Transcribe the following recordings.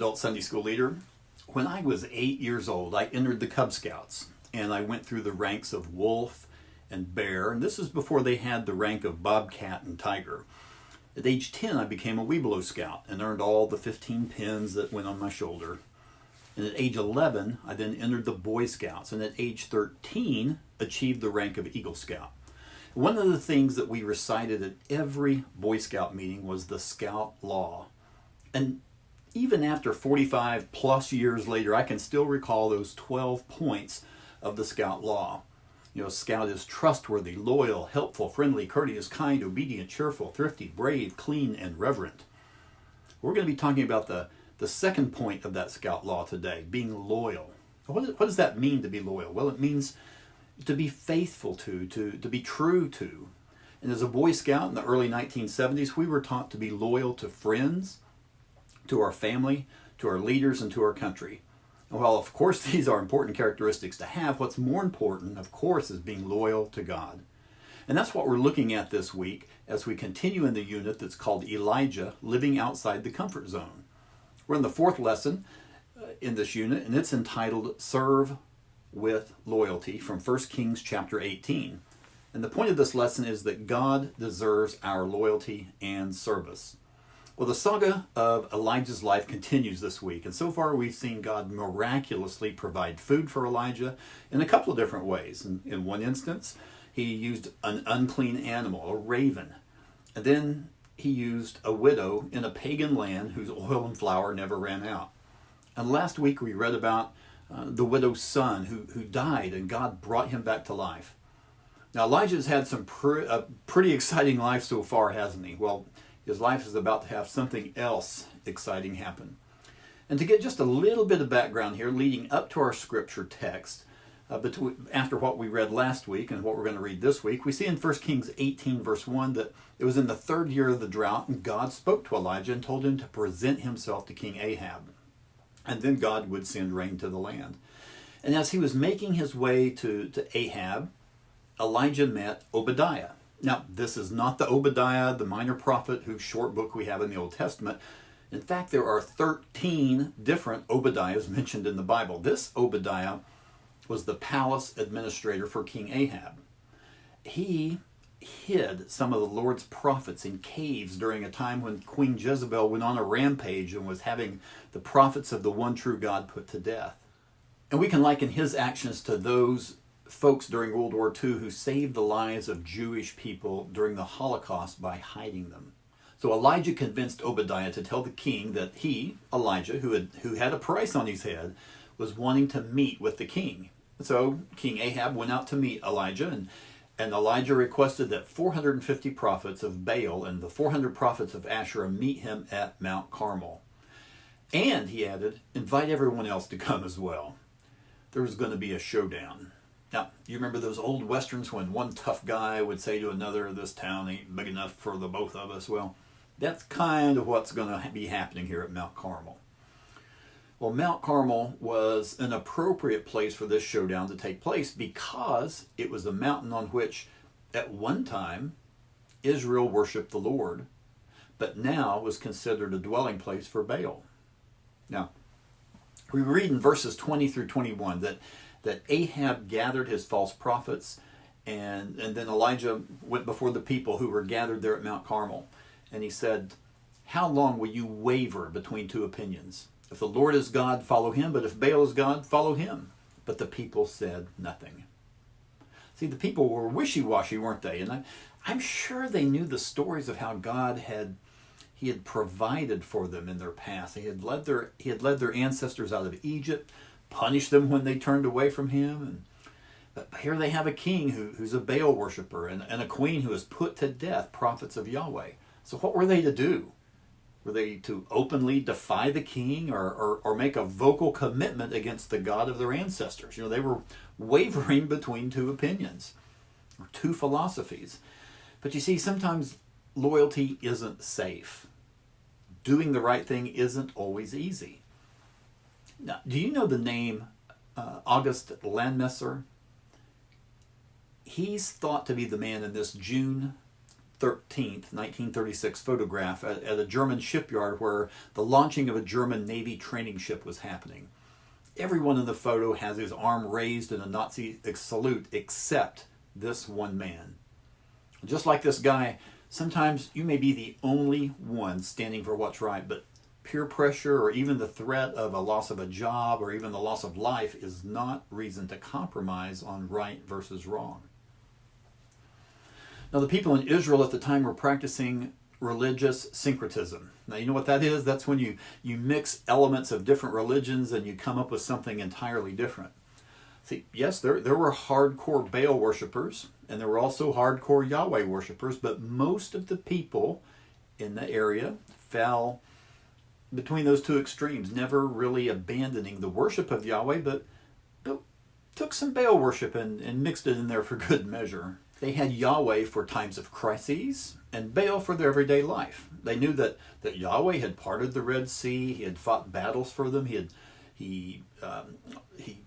adult Sunday school leader. When I was 8 years old, I entered the Cub Scouts, and I went through the ranks of wolf and bear, and this is before they had the rank of bobcat and tiger. At age 10, I became a Webelow Scout and earned all the 15 pins that went on my shoulder. And at age 11, I then entered the Boy Scouts, and at age 13, achieved the rank of Eagle Scout. One of the things that we recited at every Boy Scout meeting was the Scout Law. And even after 45 plus years later, I can still recall those 12 points of the Scout Law. You know, a scout is trustworthy, loyal, helpful, friendly, courteous, kind, obedient, cheerful, thrifty, brave, clean, and reverent. We're going to be talking about the second point of that Scout Law today, being loyal. What does that mean to be loyal? Well, it means to be faithful to be true to. And as a Boy Scout in the early 1970s, we were taught to be loyal to friends, to our family, to our leaders, and to our country. And while, of course, these are important characteristics to have, what's more important, of course, is being loyal to God. And that's what we're looking at this week as we continue in the unit that's called Elijah, Living Outside the Comfort Zone. We're in the fourth lesson in this unit, and it's entitled Serve with Loyalty from 1 Kings chapter 18. And the point of this lesson is that God deserves our loyalty and service. Well, the saga of Elijah's life continues this week, and so far we've seen God miraculously provide food for Elijah in a couple of different ways. In one instance, he used an unclean animal, a raven, and then he used a widow in a pagan land whose oil and flour never ran out. And last week we read about the widow's son who died, and God brought him back to life. Now, Elijah's had some pretty exciting life so far, hasn't he? Well, his life is about to have something else exciting happen. And to get just a little bit of background here, leading up to our scripture text, after what we read last week and what we're going to read this week, we see in 1 Kings 18, verse 1, that it was in the third year of the drought, and God spoke to Elijah and told him to present himself to King Ahab. And then God would send rain to the land. And as he was making his way to Ahab, Elijah met Obadiah. Now, this is not the Obadiah, the minor prophet, whose short book we have in the Old Testament. In fact, there are 13 different Obadiahs mentioned in the Bible. This Obadiah was the palace administrator for King Ahab. He hid some of the Lord's prophets in caves during a time when Queen Jezebel went on a rampage and was having the prophets of the one true God put to death. And we can liken his actions to those folks during World War II who saved the lives of Jewish people during the Holocaust by hiding them. So Elijah convinced Obadiah to tell the king that he, Elijah, who had a price on his head, was wanting to meet with the king. So King Ahab went out to meet Elijah, and Elijah requested that 450 prophets of Baal and the 400 prophets of Asherah meet him at Mount Carmel. And, he added, invite everyone else to come as well. There was going to be a showdown. Now, you remember those old westerns when one tough guy would say to another, this town ain't big enough for the both of us? Well, that's kind of what's going to be happening here at Mount Carmel. Well, Mount Carmel was an appropriate place for this showdown to take place because it was a mountain on which, at one time, Israel worshipped the Lord, but now was considered a dwelling place for Baal. Now, we read in verses 20 through 21 that Ahab gathered his false prophets, and then Elijah went before the people who were gathered there at Mount Carmel, and he said, how long will you waver between two opinions? If the Lord is God, follow him, but if Baal is God, follow him. But the people said nothing. See, the people were wishy-washy, weren't they? And I'm sure they knew the stories of how God had provided for them in their past. He had led their ancestors out of Egypt, punished them when they turned away from him. But here they have a king who's a Baal worshiper and a queen who has put to death prophets of Yahweh. So what were they to do? Were they to openly defy the king or make a vocal commitment against the God of their ancestors? You know, they were wavering between two opinions or two philosophies. But you see, sometimes loyalty isn't safe. Doing the right thing isn't always easy. Now, do you know the name August Landmesser? He's thought to be the man in this June 13th, 1936 photograph at a German shipyard where the launching of a German Navy training ship was happening. Everyone in the photo has his arm raised in a Nazi salute except this one man. Just like this guy, sometimes you may be the only one standing for what's right, but peer pressure or even the threat of a loss of a job or even the loss of life is not reason to compromise on right versus wrong. Now, the people in Israel at the time were practicing religious syncretism. Now, you know what that is? That's when you mix elements of different religions and you come up with something entirely different. See, yes, there were hardcore Baal worshipers, and there were also hardcore Yahweh worshipers, but most of the people in the area fell between those two extremes, never really abandoning the worship of Yahweh, but took some Baal worship and mixed it in there for good measure. They had Yahweh for times of crises and Baal for their everyday life. They knew that Yahweh had parted the Red Sea. He had fought battles for them. He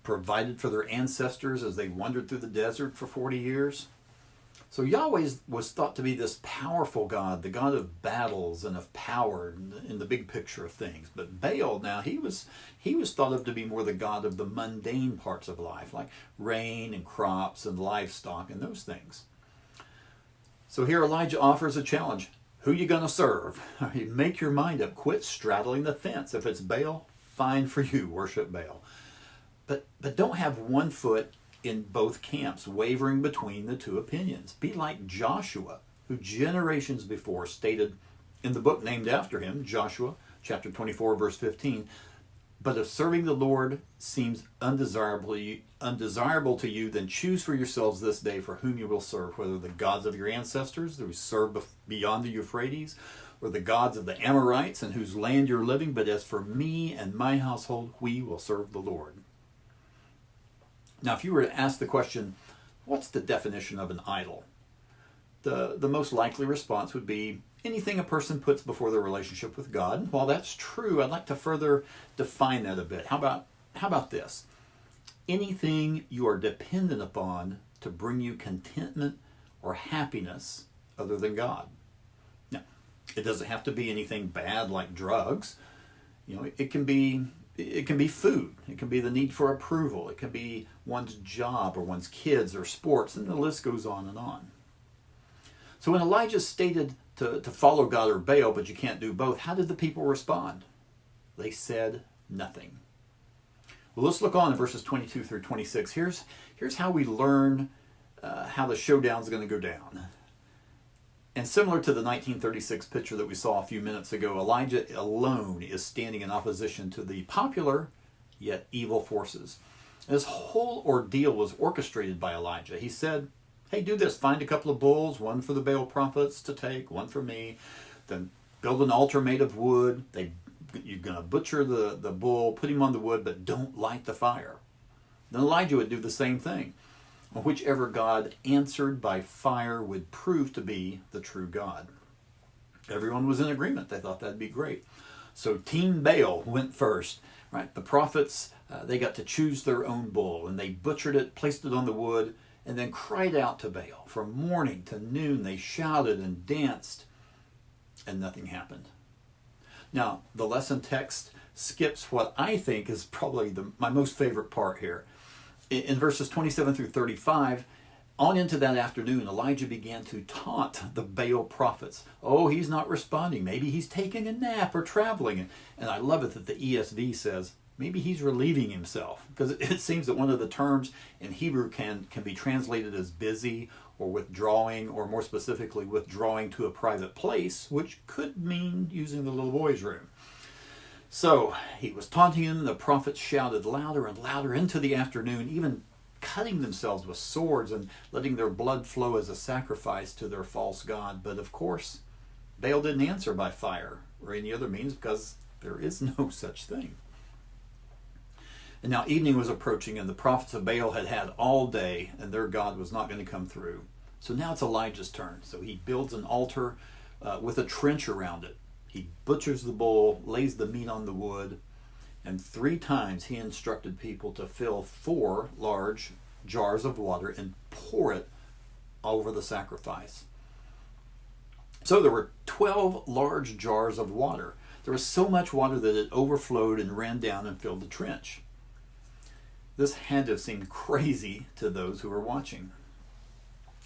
provided for their ancestors as they wandered through the desert for 40 years. So Yahweh was thought to be this powerful God, the God of battles and of power in the big picture of things. But Baal, now, he was thought of to be more the God of the mundane parts of life, like rain and crops and livestock and those things. So here Elijah offers a challenge. Who you going to serve? Make your mind up. Quit straddling the fence. If it's Baal, fine for you. Worship Baal. But don't have one foot in both camps, wavering between the two opinions. Be like Joshua, who generations before stated in the book named after him, Joshua chapter 24, verse 15, but if serving the Lord seems undesirable to you, then choose for yourselves this day for whom you will serve, whether the gods of your ancestors who served beyond the Euphrates, or the gods of the Amorites in whose land you're living. But as for me and my household, we will serve the Lord. Now, if you were to ask the question, what's the definition of an idol? The most likely response would be anything a person puts before their relationship with God. And while that's true, I'd like to further define that a bit. How about this? Anything you are dependent upon to bring you contentment or happiness other than God. Now, it doesn't have to be anything bad like drugs. You know, it can be food. It can be the need for approval. It can be one's job or one's kids or sports, and the list goes on and on. So when Elijah stated to follow God or Baal, but you can't do both, how did the people respond? They said nothing. Well, let's look on in verses 22 through 26. Here's how we learn how the showdown's going to go down. And similar to the 1936 picture that we saw a few minutes ago, Elijah alone is standing in opposition to the popular yet evil forces. This whole ordeal was orchestrated by Elijah. He said, hey, do this. Find a couple of bulls, one for the Baal prophets to take, one for me. Then build an altar made of wood. You're going to butcher the bull, put him on the wood, but don't light the fire. Then Elijah would do the same thing. Whichever God answered by fire would prove to be the true God. Everyone was in agreement. They thought that'd be great. So Team Baal went first. Right? The prophets, they got to choose their own bull, and they butchered it, placed it on the wood, and then cried out to Baal. From morning to noon, they shouted and danced, and nothing happened. Now, the lesson text skips what I think is probably my most favorite part here. In verses 27 through 35, on into that afternoon, Elijah began to taunt the Baal prophets. Oh, he's not responding. Maybe he's taking a nap or traveling. And I love it that the ESV says, maybe he's relieving himself. Because it seems that one of the terms in Hebrew can be translated as busy or withdrawing, or more specifically, withdrawing to a private place, which could mean using the little boy's room. So he was taunting him. The prophets shouted louder and louder into the afternoon, even cutting themselves with swords and letting their blood flow as a sacrifice to their false god. But of course, Baal didn't answer by fire or any other means, because there is no such thing. And now evening was approaching, and the prophets of Baal had had all day, and their God was not going to come through. So now it's Elijah's turn. So he builds an altar with a trench around it. He butchers the bull, lays the meat on the wood, and 3 times he instructed people to fill 4 large jars of water and pour it over the sacrifice. So there were 12 large jars of water. There was so much water that it overflowed and ran down and filled the trench. This had to have seemed crazy to those who were watching.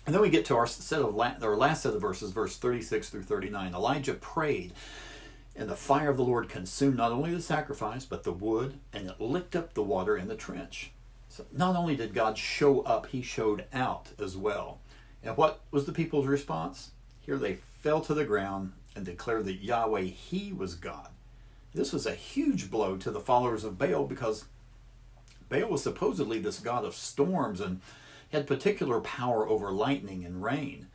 And then we get to our last set of verses, verse 36 through 39. Elijah prayed, and the fire of the Lord consumed not only the sacrifice, but the wood, and it licked up the water in the trench. So not only did God show up, he showed out as well. And what was the people's response? Here they fell to the ground and declared that Yahweh, he was God. This was a huge blow to the followers of Baal, because Baal was supposedly this god of storms and had particular power over lightning and rain.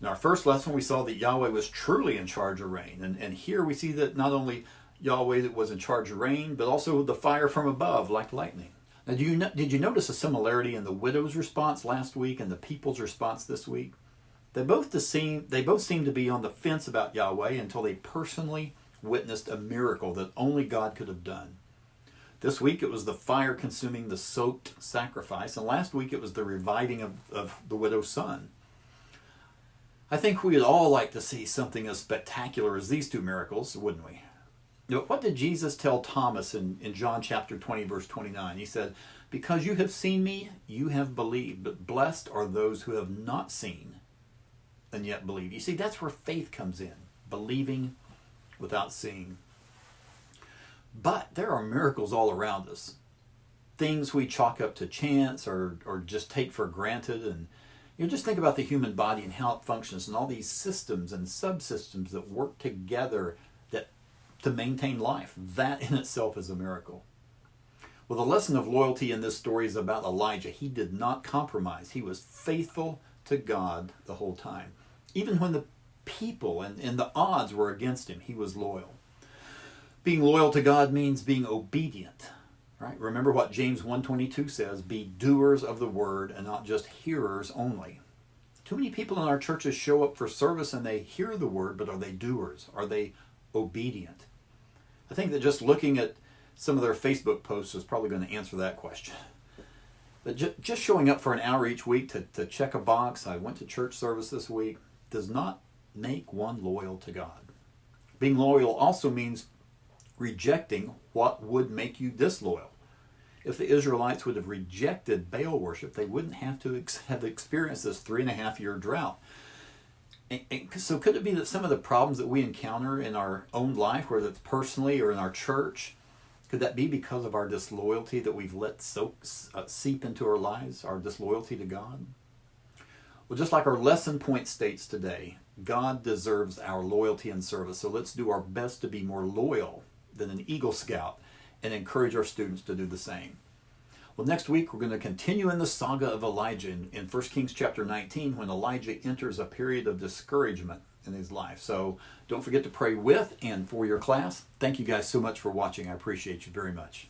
In our first lesson, we saw that Yahweh was truly in charge of rain. And here we see that not only Yahweh was in charge of rain, but also the fire from above, like lightning. Now, did you notice a similarity in the widow's response last week and the people's response this week? They both seem to be on the fence about Yahweh until they personally witnessed a miracle that only God could have done. This week it was the fire consuming the soaked sacrifice, and last week it was the reviving of the widow's son. I think we'd all like to see something as spectacular as these two miracles, wouldn't we? What did Jesus tell Thomas in John chapter 20, verse 29? He said, "Because you have seen me, you have believed, but blessed are those who have not seen and yet believe." You see, that's where faith comes in, believing without seeing. But there are miracles all around us. Things we chalk up to chance or just take for granted. And just think about the human body and how it functions and all these systems and subsystems that work together to maintain life. That in itself is a miracle. Well, the lesson of loyalty in this story is about Elijah. He did not compromise. He was faithful to God the whole time. Even when the people and the odds were against him, he was loyal. Being loyal to God means being obedient, right? Remember what James 1:22 says, "Be doers of the word and not just hearers only." Too many people in our churches show up for service and they hear the word, but are they doers? Are they obedient? I think that just looking at some of their Facebook posts is probably going to answer that question. But just showing up for an hour each week to check a box, I went to church service this week, does not make one loyal to God. Being loyal also means rejecting what would make you disloyal. If the Israelites would have rejected Baal worship, they wouldn't have to have experienced this 3.5-year drought. So could it be that some of the problems that we encounter in our own life, whether it's personally or in our church, could that be because of our disloyalty that we've let seep into our lives, our disloyalty to God? Well, just like our lesson point states today, God deserves our loyalty and service. So let's do our best to be more loyal than an Eagle Scout and encourage our students to do the same. Well, next week we're going to continue in the saga of Elijah in 1 Kings chapter 19, when Elijah enters a period of discouragement in his life. So don't forget to pray with and for your class. Thank you guys so much for watching. I appreciate you very much.